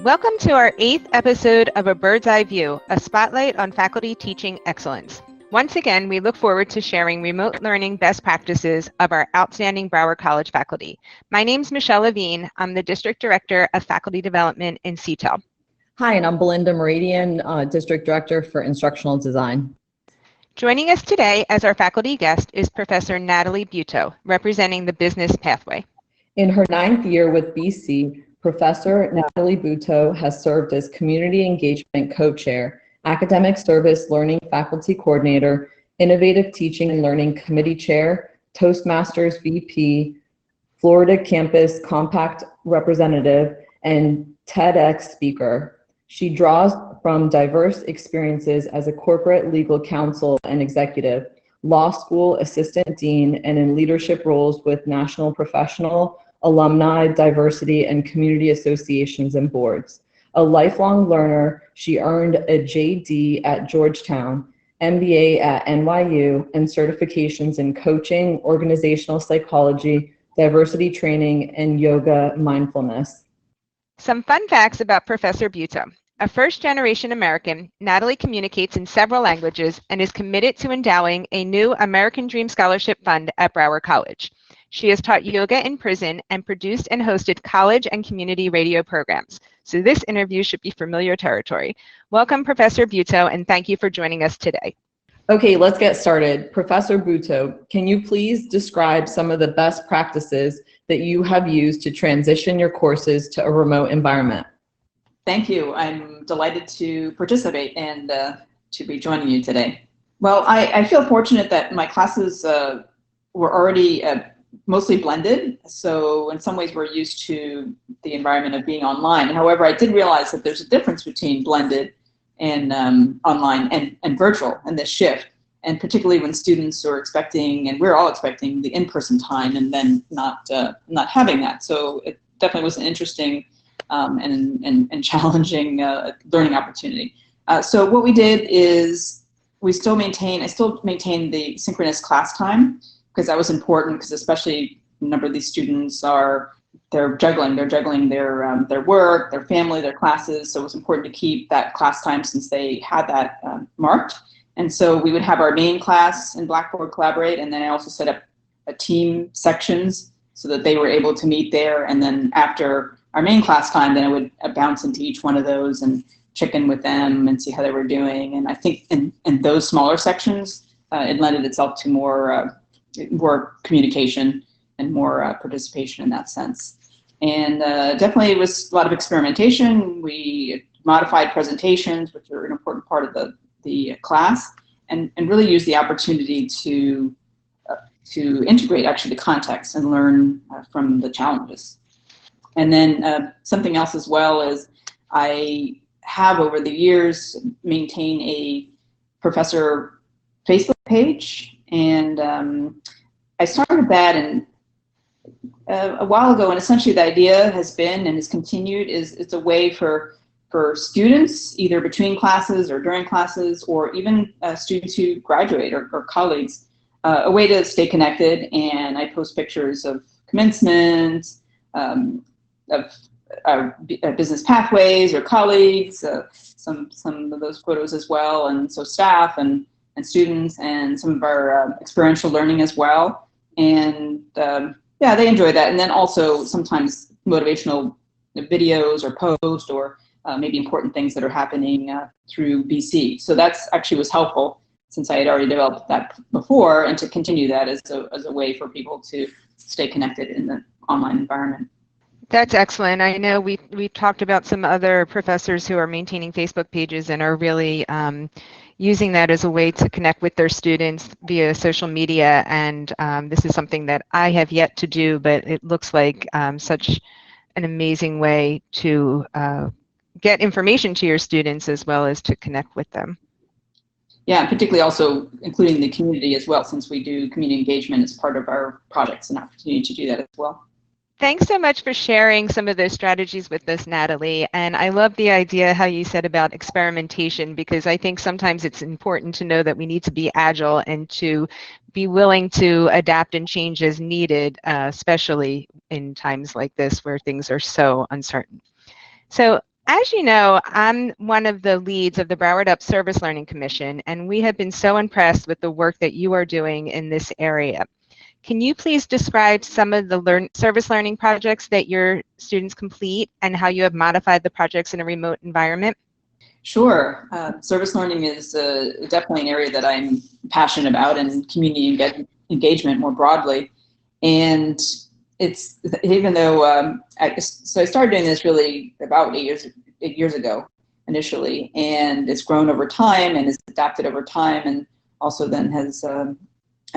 Welcome to our 8th episode of A Bird's Eye View, a spotlight on faculty teaching excellence. Once again, we look forward to sharing remote learning best practices of our outstanding Broward College faculty. My name's Michelle Levine. I'm the District Director of Faculty Development in CTEL. Hi, and I'm Belinda Meridian, District Director for Instructional Design. Joining us today as our faculty guest is Professor Natalie Butto, representing the business pathway. In her 9th year with BC, Professor Natalie Butto has served as Community Engagement Co-Chair, Academic Service Learning Faculty Coordinator, Innovative Teaching and Learning Committee Chair, Toastmasters VP, Florida Campus Compact Representative, and TEDx speaker. She draws from diverse experiences as a corporate legal counsel and executive, law school assistant dean, and in leadership roles with national professional, alumni, diversity, and community associations and boards. A lifelong learner, she earned a JD at Georgetown, MBA at NYU, and certifications in coaching, organizational psychology, diversity training, and yoga mindfulness. Some fun facts about Professor Butto. A first-generation American, Natalie communicates in several languages and is committed to endowing a new American Dream Scholarship Fund at Broward College. She has taught yoga in prison and produced and hosted college and community radio programs. So this interview should be familiar territory. Welcome, Professor Butto, and thank you for joining us today. Okay, let's get started. Professor Butto, can you please describe some of the best practices that you have used to transition your courses to a remote environment? Thank you. I'm delighted to participate and to be joining you today. Well, I feel fortunate that my classes were already mostly blended. So in some ways we're used to the environment of being online. However, I did realize that there's a difference between blended and online and virtual in this shift. And particularly when students are expecting, and we're all expecting, the in-person time and then not having that. So it definitely was an interesting and challenging learning opportunity. So what we did is I still maintain the synchronous class time, because that was important, because especially a number of these students they're juggling their work, their family, their classes. So it was important to keep that class time since they had that marked. And so we would have our main class in Blackboard Collaborate, and then I also set up team sections so that they were able to meet there. And then after our main class time, then I would bounce into each one of those and check in with them and see how they were doing. And I think in those smaller sections, it lended itself to more communication and more participation in that sense. And definitely it was a lot of experimentation. We modified presentations, which are an important part of the class, and really used the opportunity to integrate actually the context and learn from the challenges. And then something else as well is I have over the years maintained a professor Facebook page, and I started that a while ago, and essentially the idea has been and has continued is it's a way for students, either between classes or during classes, or even students who graduate or colleagues, a way to stay connected. And I post pictures of commencement, of business pathways or colleagues, some of those photos as well, and so staff and students, and some of our experiential learning as well. And yeah, they enjoy that. And then also sometimes motivational videos or posts, or maybe important things that are happening through BC. So that's actually was helpful, since I had already developed that before, and to continue that as a way for people to stay connected in the online environment. That's excellent. I know we talked about some other professors who are maintaining Facebook pages and are really using that as a way to connect with their students via social media. And this is something that I have yet to do, but it looks like such an amazing way to get information to your students as well as to connect with them. Yeah, particularly also including the community as well, since we do community engagement as part of our projects, an opportunity to do that as well. Thanks so much for sharing some of those strategies with us, Natalie. And I love the idea how you said about experimentation, because I think sometimes it's important to know that we need to be agile and to be willing to adapt and change as needed, especially in times like this where things are so uncertain. So As you know, I'm one of the leads of the Broward Up Service Learning Commission, and we have been so impressed with the work that you are doing in this area. Can you please describe some of the service learning projects that your students complete and how you have modified the projects in a remote environment? Sure. Service learning is definitely an area that I'm passionate about, and community engagement more broadly. And it's, even though I started doing this really about 8 years ago initially, and it's grown over time and is adapted over time, and also then has I've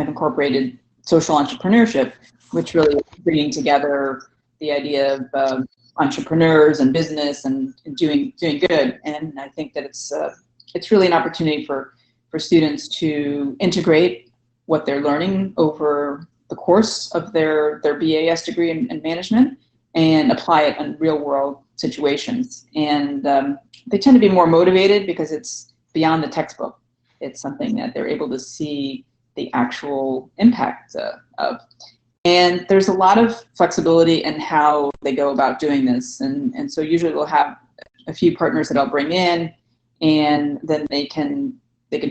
incorporated social entrepreneurship, which really is bringing together the idea of entrepreneurs and business and doing good. And I think that it's really an opportunity for students to integrate what they're learning over the course of their BAS degree in management and apply it in real world situations. And they tend to be more motivated because it's beyond the textbook. It's something that they're able to see the actual impact of. And there's a lot of flexibility in how they go about doing this. And so usually we'll have a few partners that I'll bring in, and then they can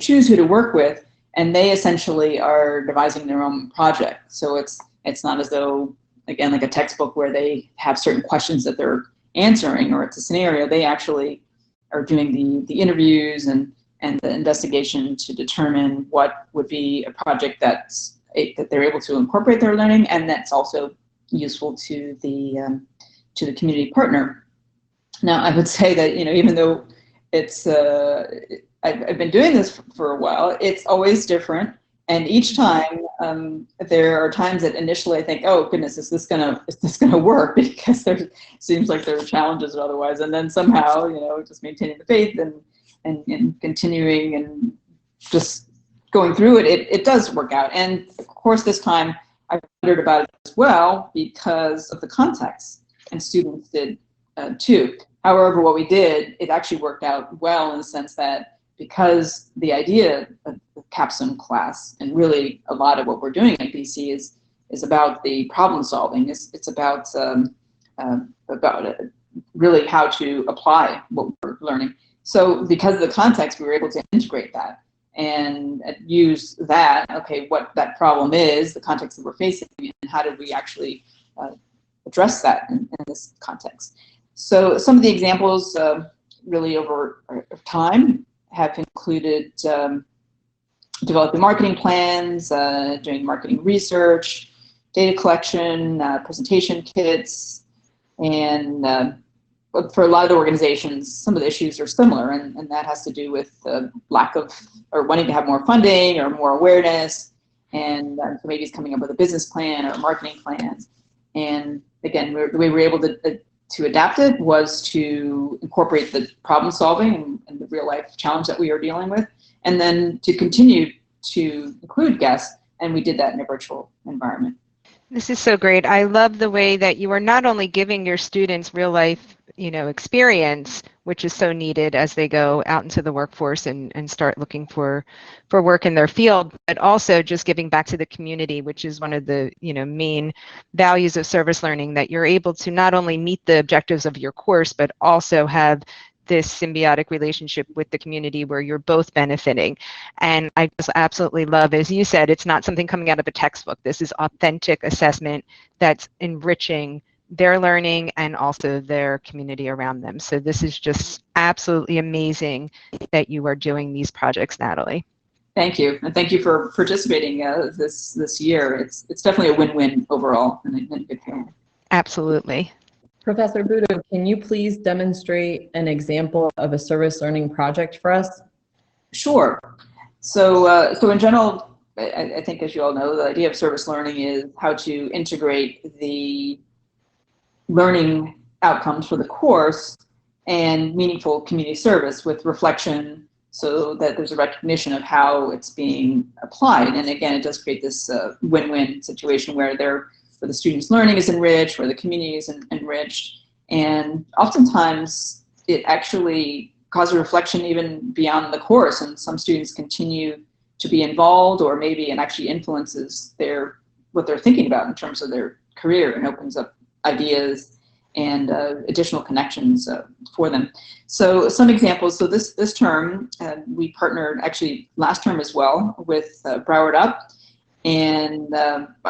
choose who to work with, and they essentially are devising their own project. So it's not as though, again, like a textbook where they have certain questions that they're answering, or it's a scenario. They actually are doing the interviews and the investigation to determine what would be a project that they're able to incorporate their learning, and that's also useful to the community partner. Now, I would say that, even though it's I've been doing this for a while, it's always different, and each time there are times that initially I think, oh goodness, is this gonna work? Because there seems like there are challenges otherwise, and then somehow just maintaining the faith and continuing and just going through it, it does work out. And of course, this time I wondered about it as well because of the context, and students did too. However, what we did, it actually worked out well in the sense that because the idea of the capstone class, and really a lot of what we're doing at BC is about the problem solving. It's about really how to apply what we're learning. So because of the context, we were able to integrate that and use that, okay, what that problem is, the context that we're facing, and how did we actually address that in this context. So some of the examples really over time have included developing marketing plans, doing marketing research, data collection, presentation kits, and for a lot of the organizations, some of the issues are similar, and that has to do with lack of, or wanting to have more funding or more awareness, and so maybe it's coming up with a business plan or a marketing plan. And again, the way we were able to adapt it was to incorporate the problem solving and the real life challenge that we are dealing with, and then to continue to include guests, and we did that in a virtual environment. This is so great. I love the way that you are not only giving your students real life, experience, which is so needed as they go out into the workforce and start looking for work in their field, but also just giving back to the community, which is one of the, main values of service learning, that you're able to not only meet the objectives of your course, but also have this symbiotic relationship with the community where you're both benefiting. And I just absolutely love, as you said, it's not something coming out of a textbook. This is authentic assessment that's enriching their learning and also their community around them. So this is just absolutely amazing that you are doing these projects, Natalie. Thank you, and thank you for participating this year. It's definitely a win-win overall, and a good thing. Absolutely. Professor Butto, can you please demonstrate an example of a service learning project for us? Sure. So in general, I think, as you all know, the idea of service learning is how to integrate the learning outcomes for the course and meaningful community service with reflection, so that there's a recognition of how it's being applied. And again, it does create this win-win situation where the students' learning is enriched, where the community is enriched, and oftentimes it actually causes reflection even beyond the course, and some students continue to be involved, or maybe it actually influences what they're thinking about in terms of their career, and opens up ideas. and additional connections for them. So some examples. So this term, we partnered actually last term as well with Broward Up. And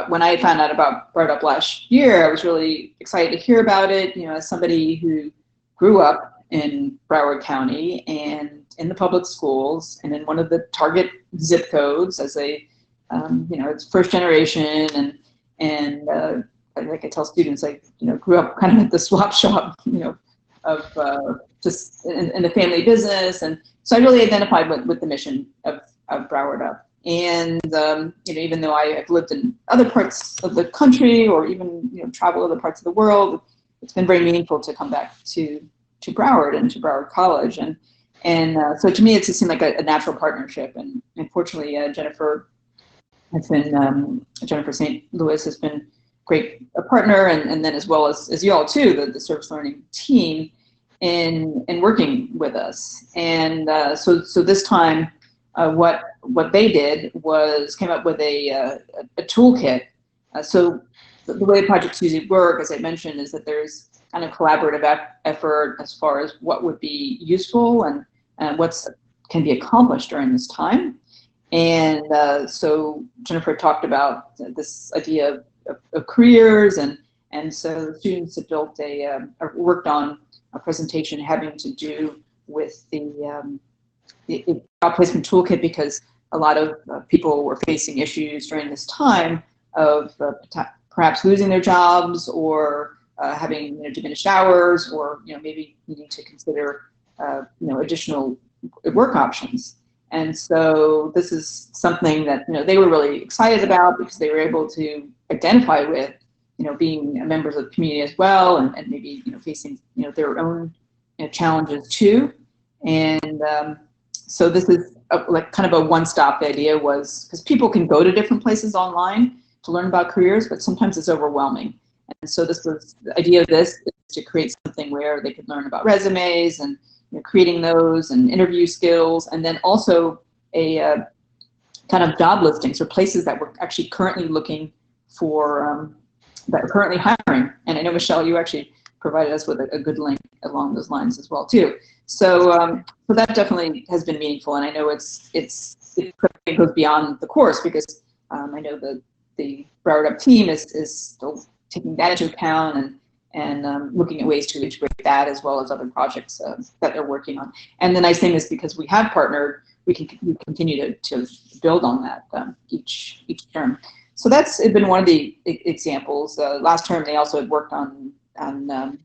when I found out about Broward Up last year, I was really excited to hear about it. You know, as somebody who grew up in Broward County and in the public schools and in one of the target zip codes as a, you know, it's first generation, and like I tell students, I, you know, grew up kind of at the swap shop, you know, of just in the family business. And so I really identified with the mission of Broward Up. And, you know, even though I've lived in other parts of the country or even, you know, travel other parts of the world, it's been very meaningful to come back to Broward and to Broward College. And so to me, it just seemed like a natural partnership. And unfortunately, Jennifer St. Louis has been great a partner, and then as well as you all too, the service learning team in working with us. And so this time, what they did was came up with a toolkit. So the way projects usually work, as I mentioned, is that there's kind of collaborative effort as far as what would be useful and what's can be accomplished during this time. And so Jennifer talked about this idea of careers, and so the students have built or worked on a presentation having to do with the job placement toolkit, because a lot of people were facing issues during this time of perhaps losing their jobs or having, you know, diminished hours, or, you know, maybe needing to consider you know, additional work options. And so this is something that, you know, they were really excited about, because they were able to identify with, you know, being members of the community as well, and maybe, you know, facing, you know, their own, you know, challenges too. And so this is like kind of a one-stop idea, was because people can go to different places online to learn about careers, but sometimes it's overwhelming. And so this was the idea of this, is to create something where they could learn about resumes and, you know, creating those and interview skills, and then also a kind of job listings or places that we're actually currently looking for, that are currently hiring. And I know, Michelle, you actually provided us with a good link along those lines as well too. So so that definitely has been meaningful, and I know it goes beyond the course, because I know the Broward Up team is still taking that into account and looking at ways to integrate that, as well as other projects that they're working on. And the nice thing is, because we have partnered, we continue to build on that each term. So that's been one of the examples. Last term, they also had worked on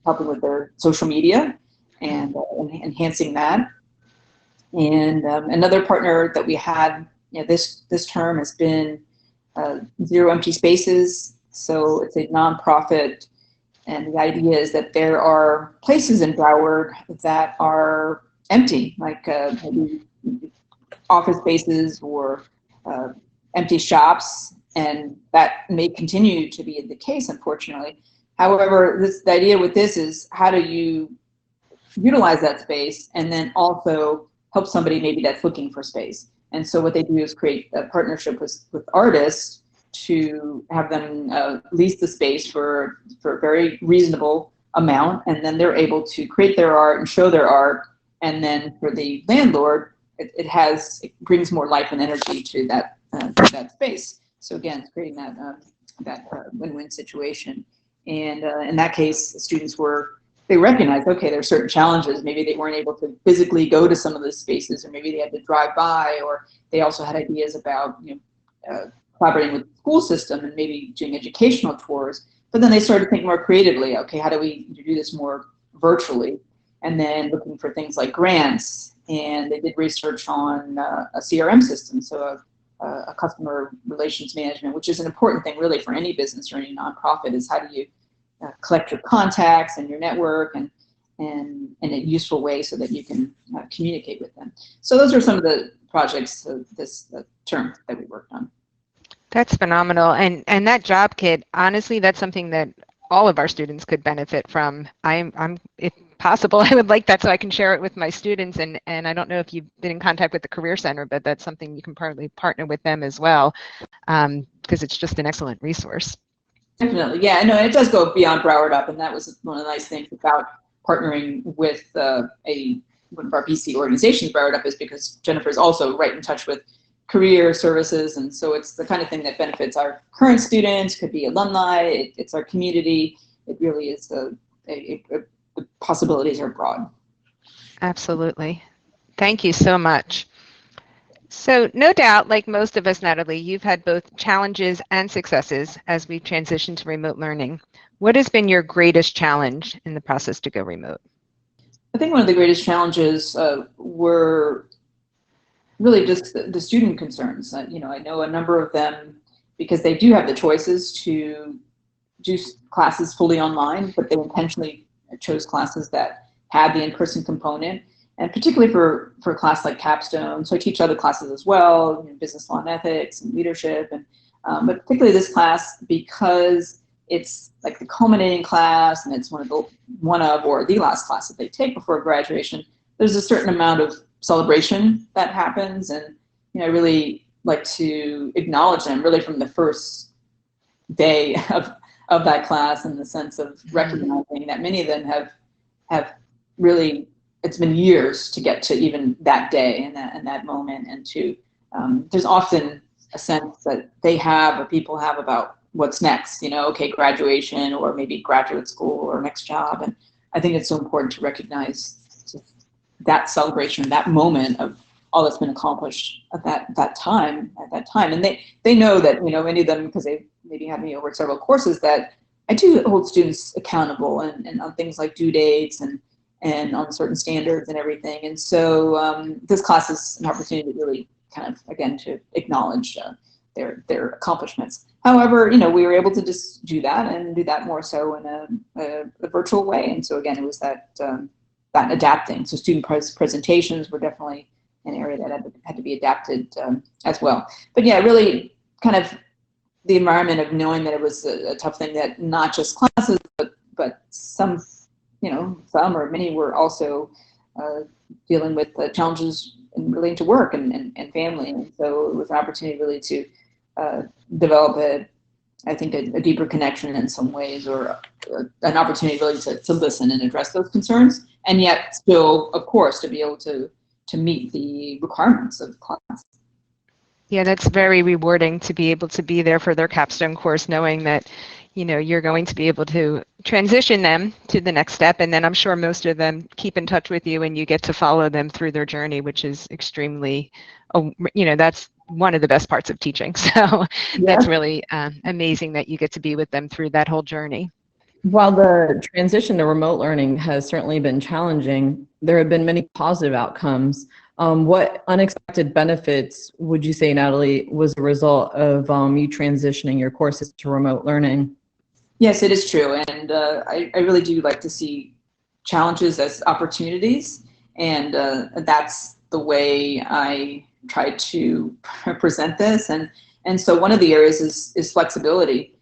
helping with their social media and enhancing that. And another partner that we had, you know, this term has been Zero Empty Spaces. So it's a nonprofit, and the idea is that there are places in Broward that are empty, like maybe office spaces or empty shops, and that may continue to be the case, unfortunately. However, the idea with this is, how do you utilize that space and then also help somebody maybe that's looking for space? And so what they do is create a partnership with artists to have them lease the space for a very reasonable amount, and then they're able to create their art and show their art. And then for the landlord, it brings more life and energy to that space. So again, it's creating that win-win situation. And in that case, the students they recognized, okay, there are certain challenges. Maybe they weren't able to physically go to some of those spaces, or maybe they had to drive by, or they also had ideas about, you know, collaborating with the school system and maybe doing educational tours. But then they started thinking more creatively, okay, how do we do this more virtually? And then looking for things like grants. And they did research on a CRM system, so a customer relations management, which is an important thing really for any business or any nonprofit, is how do you collect your contacts and your network and in a useful way so that you can communicate with them. So those are some of the projects this term that we worked on. That's phenomenal. And that job kit, honestly, that's something that all of our students could benefit from. If possible, I would like that so I can share it with my students. And I don't know if you've been in contact with the Career Center, but that's something you can partly partner with them as well, because it's just an excellent resource. Definitely, yeah, no, it does go beyond Broward Up, and that was one of the nice things about partnering with one of our BC organizations, Broward Up, is because Jennifer is also right in touch with career services, and so it's the kind of thing that benefits our current students, could be alumni, it's our community. It really is the possibilities are broad. Absolutely. Thank you so much. So no doubt, like most of us, Natalie, you've had both challenges and successes as we transition to remote learning. What has been your greatest challenge in the process to go remote? I think one of the greatest challenges were really just the student concerns. You know, I know a number of them because they do have the choices to do classes fully online, but they intentionally chose classes that had the in-person component. And particularly for a class like Capstone, so I teach other classes as well, you know, business law and ethics and leadership, and but particularly this class, because it's like the culminating class and it's one of or the last class that they take before graduation. There's a certain amount of celebration that happens, and you know, I really like to acknowledge them really from the first day of that class, in the sense of recognizing that many of them have really, it's been years to get to even that day and that moment, and to there's often a sense that they have, or people have, about what's next, you know, okay, graduation, or maybe graduate school, or next job. And I think it's so important to recognize that celebration, that moment of all that's been accomplished at that time. And they know that, you know, many of them, because they maybe have me over several courses, that I do hold students accountable and on things like due dates and on certain standards and everything. And so this class is an opportunity to really kind of, again, to acknowledge their accomplishments. However, you know, we were able to just do that, and do that more so in a virtual way. And so again, it was that adapting. So student presentations were definitely an area that had to be adapted as well. But yeah, really kind of the environment of knowing that it was a tough thing, that not just classes, but some, you know, some or many were also dealing with challenges in relating to work and family. And so it was an opportunity really to develop I think a deeper connection in some ways, or an opportunity really to listen and address those concerns, and yet still, of course, to be able to meet the requirements of the class. Yeah, that's very rewarding to be able to be there for their capstone course, knowing that, you know, you're going to be able to transition them to the next step. And then I'm sure most of them keep in touch with you, and you get to follow them through their journey, which is extremely, you know, that's one of the best parts of teaching. So that's really amazing that you get to be with them through that whole journey. While the transition to remote learning has certainly been challenging, there have been many positive outcomes. What unexpected benefits would you say, Natalie, was a result of you transitioning your courses to remote learning? Yes, it is true. And I really do like to see challenges as opportunities. And that's the way I try to present this. And so one of the areas is flexibility,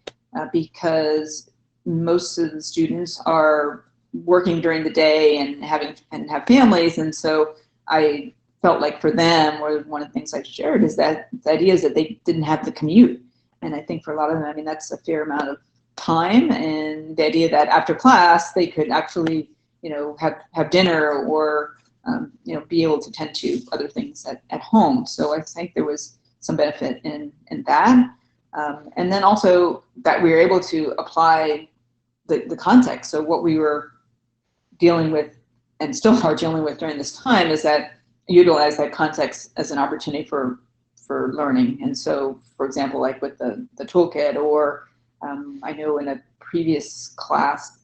because most of the students are working during the day and have families. And so I felt like for them, or one of the things I shared, is that the idea is that they didn't have the commute. And I think for a lot of them, I mean, that's a fair amount of time, and the idea that after class they could actually, you know, have dinner, or you know, be able to tend to other things at home. So I think there was some benefit in that, and then also that we were able to apply the context. So what we were dealing with, and still are dealing with during this time, is that utilize that context as an opportunity for learning. And so, for example, like with the toolkit, or I know in a previous class,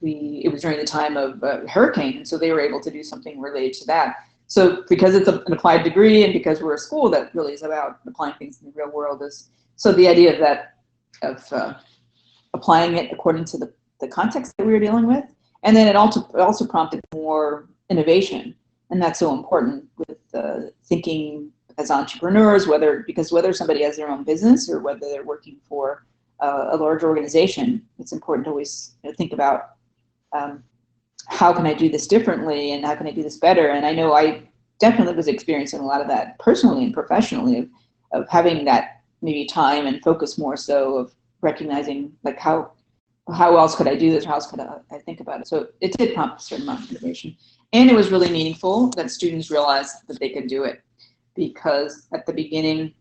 it was during the time of hurricane, and so they were able to do something related to that. So because it's an applied degree, and because we're a school that really is about applying things in the real world, so the idea of that, of applying it according to the context that we were dealing with. And then it also prompted more innovation, and that's so important with thinking as entrepreneurs, whether somebody has their own business or whether they're working for a large organization. It's important to always think about how can I do this differently, and how can I do this better. And I know I definitely was experiencing a lot of that personally and professionally, of having that maybe time and focus more so recognizing like how else could I do this, or how else could I think about it. So it did prompt a certain amount of innovation. And it was really meaningful that students realized that they could do it, because at the beginning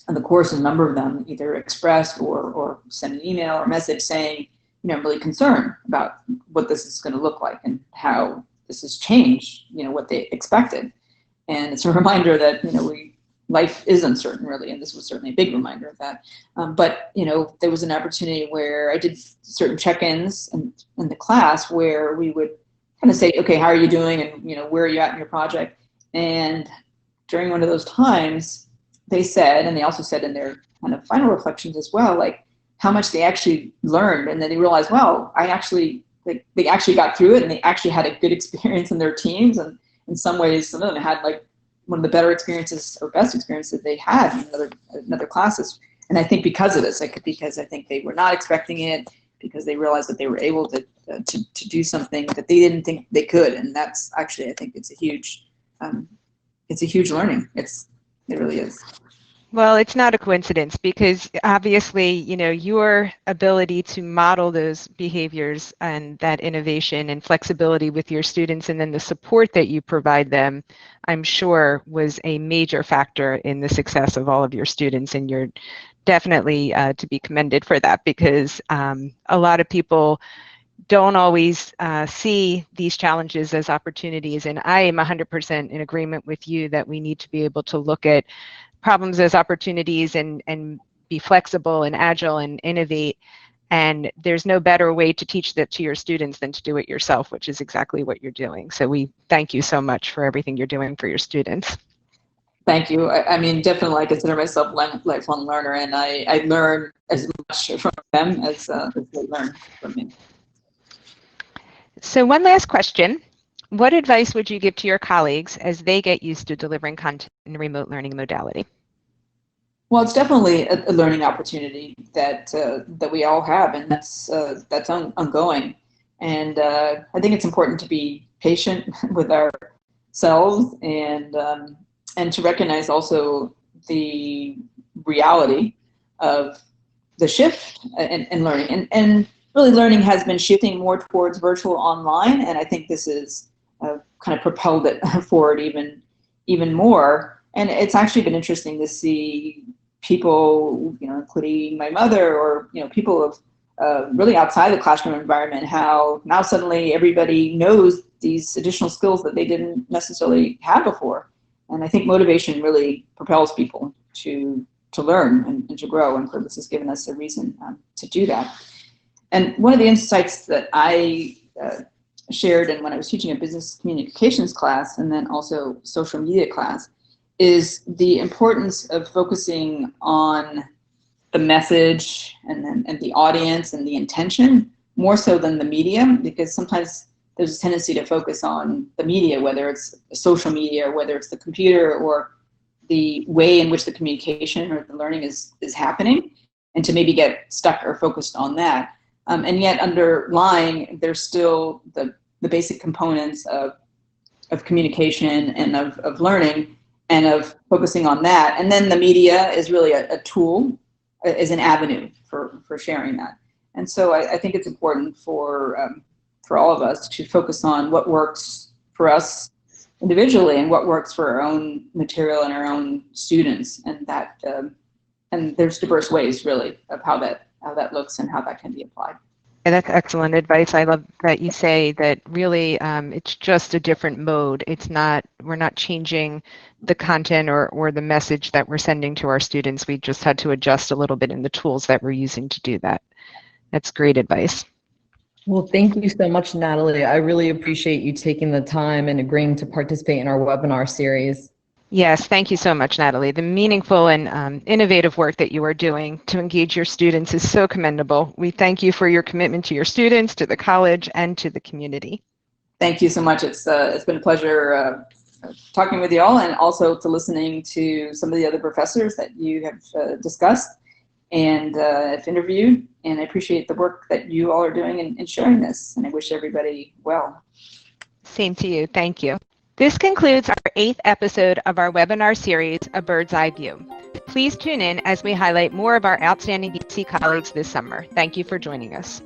of the course, a number of them either expressed or sent an email or message saying, I'm really concerned about what this is going to look like and how this has changed, what they expected. And it's a reminder that, life is uncertain, really, and this was certainly a big reminder of that. But there was an opportunity where I did certain check-ins in the class where we would kind of say, okay, how are you doing, and where are you at in your project? And during one of those times, they said, and they also said in their kind of final reflections as well, like how much they actually learned, and then they realized, well, they actually got through it, and they actually had a good experience in their teams, and in some ways, some of them had like one of the better experiences or best experiences they had in other classes. And I think because of this, because I think they were not expecting it, because they realized that they were able to do something that they didn't think they could. And that's actually, I think it's a huge learning. It really is. Well, it's not a coincidence, because obviously, your ability to model those behaviors and that innovation and flexibility with your students, and then the support that you provide them, I'm sure was a major factor in the success of all of your students. And you're definitely to be commended for that, because a lot of people don't always see these challenges as opportunities. And I am 100% in agreement with you that we need to be able to look at problems as opportunities and be flexible and agile and innovate. And there's no better way to teach that to your students than to do it yourself, which is exactly what you're doing. So we thank you so much for everything you're doing for your students. Thank you. I mean, definitely, I consider myself a lifelong learner, and I learn as much from them as they learn from me. So one last question. What advice would you give to your colleagues as they get used to delivering content in a remote learning modality? Well, it's definitely a learning opportunity that we all have, and that's ongoing. And I think it's important to be patient with ourselves, and to recognize also the reality of the shift in learning. And really, learning has been shifting more towards virtual online, and I think this is kind of propelled it forward even more. And it's actually been interesting to see people, including my mother, or people of really outside the classroom environment, how now suddenly everybody knows these additional skills that they didn't necessarily have before. And I think motivation really propels people to learn and to grow, and so this has given us a reason to do that. And one of the insights that I shared, and when I was teaching a business communications class and then also social media class, is the importance of focusing on the message and the audience and the intention more so than the medium, because sometimes there's a tendency to focus on the media, whether it's social media, or whether it's the computer, or the way in which the communication or the learning is happening, and to maybe get stuck or focused on that. And yet underlying, there's still the basic components of communication and of learning, and of focusing on that. And then the media is really a tool, is an avenue for sharing that. And so I think it's important for all of us to focus on what works for us individually and what works for our own material and our own students. And that and there's diverse ways really of how that looks and how that can be applied. Yeah, that's excellent advice. I love that you say that really it's just a different mode. We're not changing the content or the message that we're sending to our students. We just had to adjust a little bit in the tools that we're using to do that. That's great advice. Well, thank you so much, Natalie. I really appreciate you taking the time and agreeing to participate in our webinar series. Yes, thank you so much, Natalie. The meaningful and innovative work that you are doing to engage your students is so commendable. We thank you for your commitment to your students, to the college, and to the community. Thank you so much. It's been a pleasure talking with you all, and also to listening to some of the other professors that you have discussed and have interviewed. And I appreciate the work that you all are doing in sharing this, and I wish everybody well. Same to you. Thank you. This concludes our 8th episode of our webinar series, A Bird's Eye View. Please tune in as we highlight more of our outstanding BC colleagues this summer. Thank you for joining us.